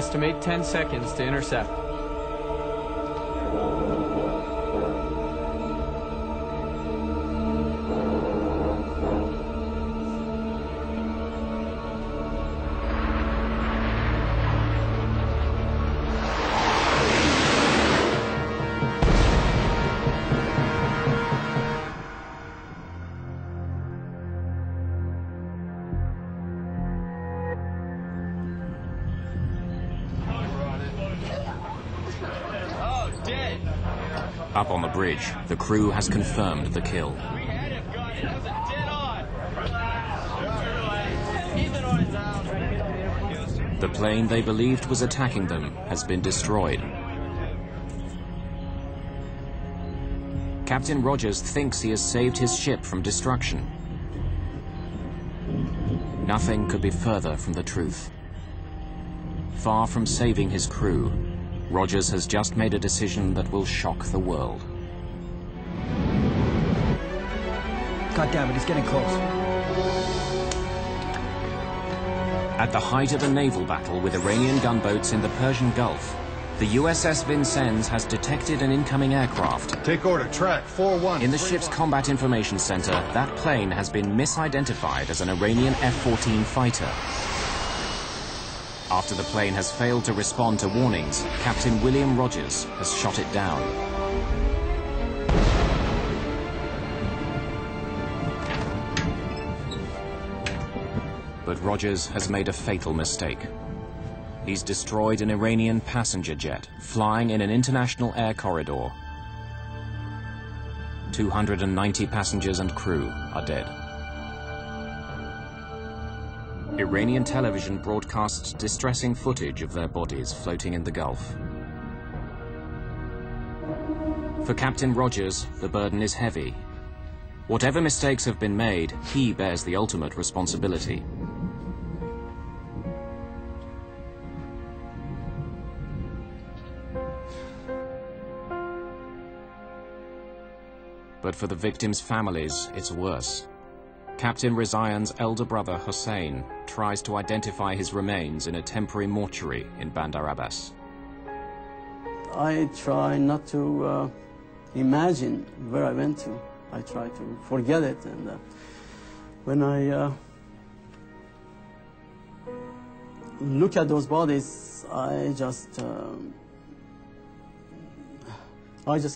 Estimate 10 seconds to intercept. Up on the bridge, the crew has confirmed the kill. The plane they believed was attacking them has been destroyed. Captain Rogers thinks he has saved his ship from destruction. Nothing could be further from the truth. Far from saving his crew, Rogers has just made a decision that will shock the world. God damn it, he's getting close. At the height of a naval battle with Iranian gunboats in the Persian Gulf, the USS Vincennes has detected an incoming aircraft. Take order, track 4-1. In the ship's combat information center, that plane has been misidentified as an Iranian F-14 fighter. After the plane has failed to respond to warnings, Captain William Rogers has shot it down. But Rogers has made a fatal mistake. He's destroyed an Iranian passenger jet flying in an international air corridor. 290 passengers and crew are dead. Iranian television broadcasts distressing footage of their bodies floating in the Gulf. For Captain Rogers, the burden is heavy. Whatever mistakes have been made, he bears the ultimate responsibility. But for the victims' families, it's worse. Captain Rezaian's elder brother, Hossein, tries to identify his remains in a temporary mortuary in Bandar Abbas. I try not to imagine where I went to. I try to forget it, and when I look at those bodies, I just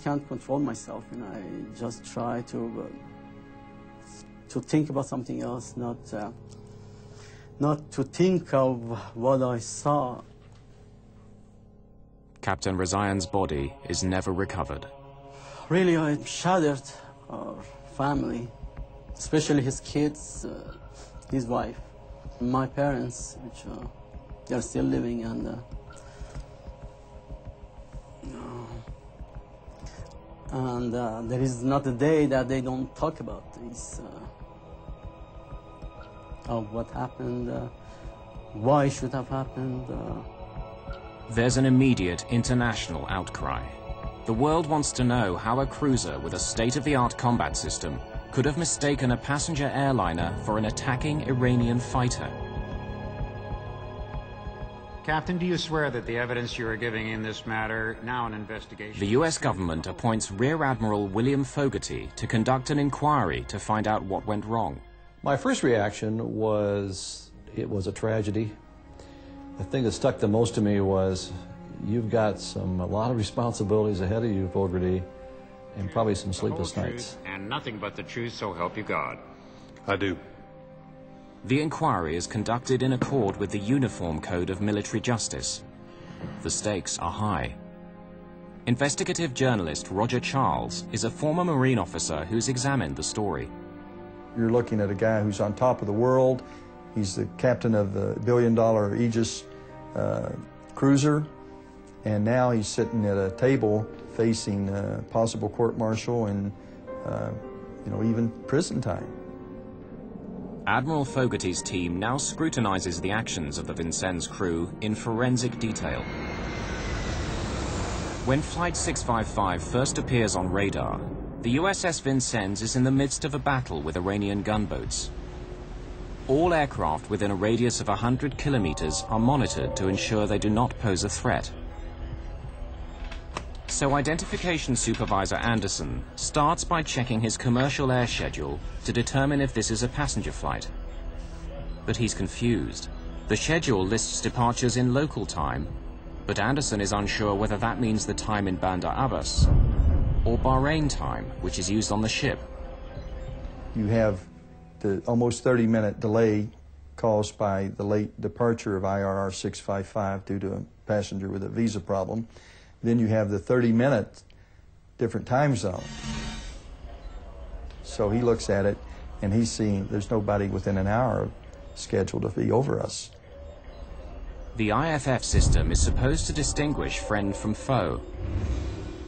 can't control myself, and I just try to think about something else, not to think of what I saw. Captain Rezaian's body is never recovered. Really, I'm shattered. Our family, especially his kids, his wife, my parents, which they're still living, and there is not a day that they don't talk about this. Of what happened, why it should have happened. There's an immediate international outcry. The world wants to know how a cruiser with a state-of-the-art combat system could have mistaken a passenger airliner for an attacking Iranian fighter. Captain, do you swear that the evidence you are giving in this matter, now an investigation... The US government appoints Rear Admiral William Fogarty to conduct an inquiry to find out what went wrong. My first reaction was, it was a tragedy. The thing that stuck the most to me was, you've got a lot of responsibilities ahead of you, Fogarty, and probably some sleepless nights. And nothing but the truth, so help you God. I do. The inquiry is conducted in accord with the Uniform Code of Military Justice. The stakes are high. Investigative journalist Roger Charles is a former Marine officer who's examined the story. You're looking at a guy who's on top of the world. He's the captain of the billion-dollar Aegis cruiser, and now he's sitting at a table facing possible court-martial and, even prison time. Admiral Fogarty's team now scrutinizes the actions of the Vincennes crew in forensic detail. When Flight 655 first appears on radar, the USS Vincennes is in the midst of a battle with Iranian gunboats. All aircraft within a radius of 100 kilometers are monitored to ensure they do not pose a threat. So Identification Supervisor Anderson starts by checking his commercial air schedule to determine if this is a passenger flight. But he's confused. The schedule lists departures in local time, but Anderson is unsure whether that means the time in Bandar Abbas or Bahrain time, which is used on the ship. You have the almost 30-minute delay caused by the late departure of IRR 655 due to a passenger with a visa problem. Then you have the 30-minute different time zone. So he looks at it and he's seeing there's nobody within an hour scheduled to be over us. The IFF system is supposed to distinguish friend from foe.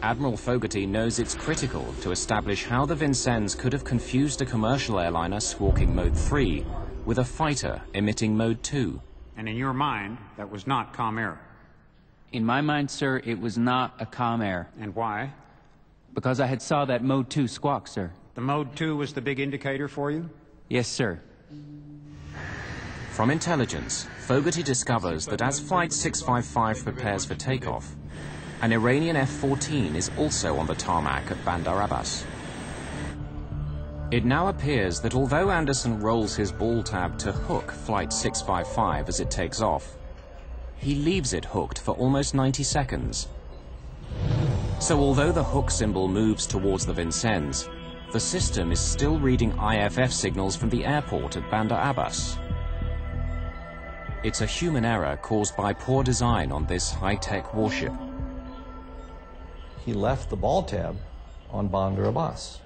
Admiral Fogarty knows it's critical to establish how the Vincennes could have confused a commercial airliner squawking Mode 3 with a fighter emitting Mode 2. And in your mind, that was not Com Air. In my mind, sir, it was not a Com Air. And why? Because I had saw that Mode 2 squawk, sir. The Mode 2 was the big indicator for you? Yes, sir. From intelligence, Fogarty discovers that as Flight 655 prepares for takeoff, an Iranian F-14 is also on the tarmac at Bandar Abbas. It now appears that although Anderson rolls his ball tab to hook Flight 655 as it takes off, he leaves it hooked for almost 90 seconds. So although the hook symbol moves towards the Vincennes, the system is still reading IFF signals from the airport at Bandar Abbas. It's a human error caused by poor design on this high-tech warship. He left the ball tab on Bandar Abbas.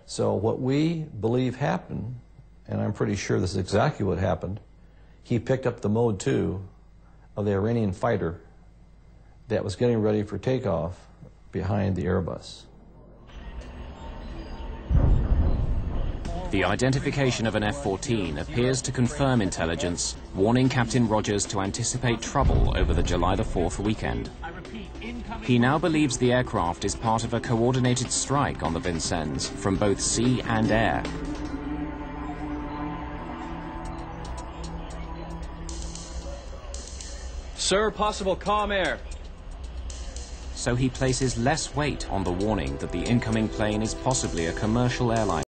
So what we believe happened, and I'm pretty sure this is exactly what happened, he picked up the Mode 2 of the Iranian fighter that was getting ready for takeoff behind the Airbus. The identification of an F-14 appears to confirm intelligence, warning Captain Rogers to anticipate trouble over the July the 4th weekend. He now believes the aircraft is part of a coordinated strike on the Vincennes from both sea and air. Sir, possible Com Air. So he places less weight on the warning that the incoming plane is possibly a commercial airliner.